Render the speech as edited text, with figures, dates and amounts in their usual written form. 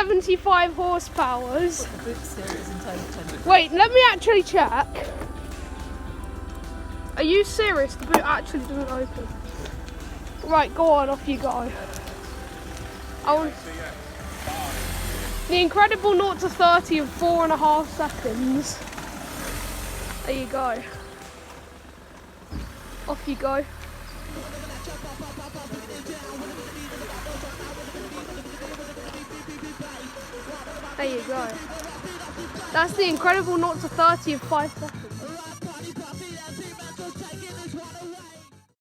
75 horsepower. Wait, let me actually check. Are you serious? The boot actually doesn't open. Right, go on, off you go. The incredible 0 to 30 of 4.5 seconds. There you go. Off you go. There you go. That's the incredible 0 to 30 of 5 seconds.